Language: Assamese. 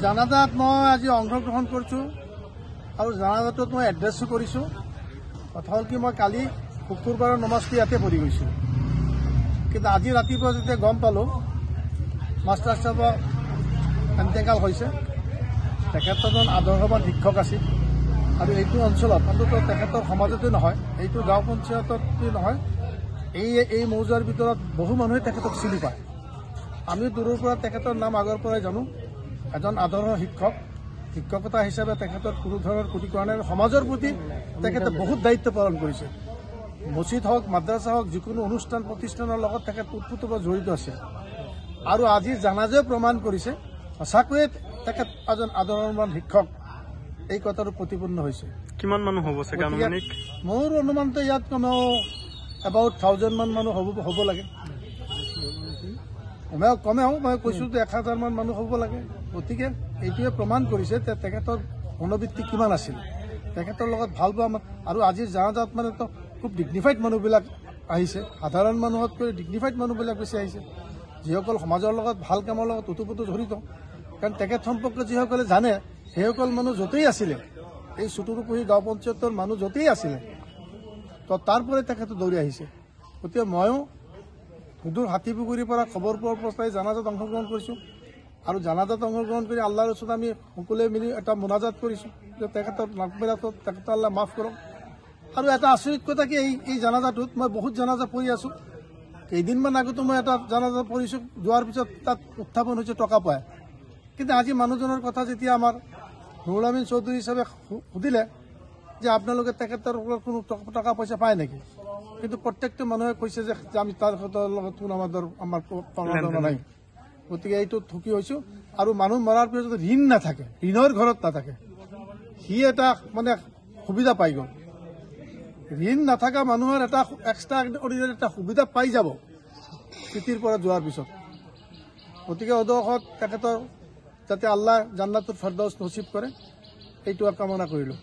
জানাজাত মই আজি অংশগ্ৰহণ কৰিছোঁ আৰু জানাজাতত মই এড্ৰেছো কৰিছোঁ। কথা হ'ল কি মই কালি শুকুৰবাৰৰ নমাজটো ইয়াতে পঢ়ি গৈছোঁ, কিন্তু আজি ৰাতিপুৱা যেতিয়া গম পালোঁ মাষ্টাৰ চাহেব এণ্টেকাল হৈছে, তেখেত এজন আদৰ্শৱান শিক্ষক আছিল আৰু এইটো অঞ্চলত অন্ততঃ তেখেতৰ সমাজতে নহয়, এইটো গাঁও পঞ্চায়ততে নহয়, এই মৌজাৰ ভিতৰত বহু মানুহে তেখেতক চিনি পায়। আমি দূৰৰ পৰা তেখেতৰ নাম আগৰ পৰাই জানো। এজন আদৰ্শ শিক্ষক, শিক্ষকতা হিচাপে তেখেতৰ কোনো ধৰণৰ ক্ষতি কৰা নাই। সমাজৰ প্ৰতি তেখেতে বহুত দায়িত্ব পালন কৰিছে। মছজিদ হওক, মাদ্ৰাছা হওক, যিকোনো অনুষ্ঠান প্ৰতিষ্ঠানৰ লগত তেখেত ওতপ্ৰোতভাৱে জড়িত আছে। আৰু আজি জানাজাও প্ৰমাণ কৰিছে সঁচাকৈয়ে তেখেত এজন আদৰ্শৱান শিক্ষক, এই কথাটো প্ৰতিপন্ন হৈছে। কিমান মানুহ হ'ব চাগে আনুমানিক? মোৰ অনুমানটো ইয়াত কমেও এবাউট 1000 মান মানুহ হ'ব লাগে। কমেও মই কৈছোঁ যে 1000 মান মানুহ হ'ব লাগে। গতিকে এইটোৱে প্ৰমাণ কৰিছে যে তেখেতৰ মনোবৃত্তি কিমান আছিল, তেখেতৰ লগত ভাল পোৱা। আৰু আজিৰ জানাজাত মানেতো খুব ডিগনিফাইড মানুহবিলাক আহিছে, সাধাৰণ মানুহতকৈ ডিগনিফাইড মানুহবিলাক বেছি আহিছে, যিসকল সমাজৰ লগত ভাল কামৰ লগত ওতপ্ৰোত জড়িত। কাৰণ তেখেত সম্পৰ্কে যিসকলে জানে সেইসকল মানুহ য'তেই আছিলে, এই চুটুৰুপুহি গাঁও পঞ্চায়তৰ মানুহ য'তেই আছিলে, তো তাৰপৰাই তেখেতে দৌৰি আহিছে। গতিকে ময়ো সুদূৰ হাতীপুখুৰীৰ পৰা খবৰ পোৱাৰ অৱস্থাই জানাজাত অংশগ্ৰহণ কৰিছোঁ আৰু জানাজাত অংশগ্ৰহণ কৰি আল্লাহৰ ওচৰত আমি সকলোৱে মিলি এটা মোনাজাত কৰিছোঁ যে তেখেতৰ নাকবেৰাটোত তেখেতে আল্লাহ মাফ কৰক। আৰু এটা আচৰিত কথা কি, এই জানাজাটোত মই বহুত জানাজা পঢ়ি আছোঁ। কেইদিনমান আগতো মই এটা জানাজা পঢ়িছোঁ, যোৱাৰ পিছত তাত উত্থাপন হৈছে টকা পায়। কিন্তু আজি মানুহজনৰ কথা যেতিয়া আমাৰ নুৰুল আমিন চৌধুৰী হিচাপে সুধিলে যে আপোনালোকে তেখেতৰ কোনো টকা পইচা পায় নেকি, কিন্তু প্ৰত্যেকটো মানুহে কৈছে যে আমি তাৰ লগত আমাৰ প্ৰমাণ নাই। গতিকে এইটো ঠকি হৈছোঁ। আৰু মানুহ মৰাৰ পিছত ঋণ নাথাকে, ঋণৰ ঘৰত নাথাকে, সি এটা মানে সুবিধা পাই গ'ল। ঋণ নাথাকা মানুহৰ এটা এক্সট্ৰা অৰ্ডিনাৰী এটা সুবিধা পাই যাব পৃথিৱীৰ পৰা যোৱাৰ পিছত। গতিকে অদশত তেখেতৰ যাতে আল্লাহ জান্নাতুল ফেৰদাউছ নচিব কৰে, এইটো কামনা কৰিলোঁ।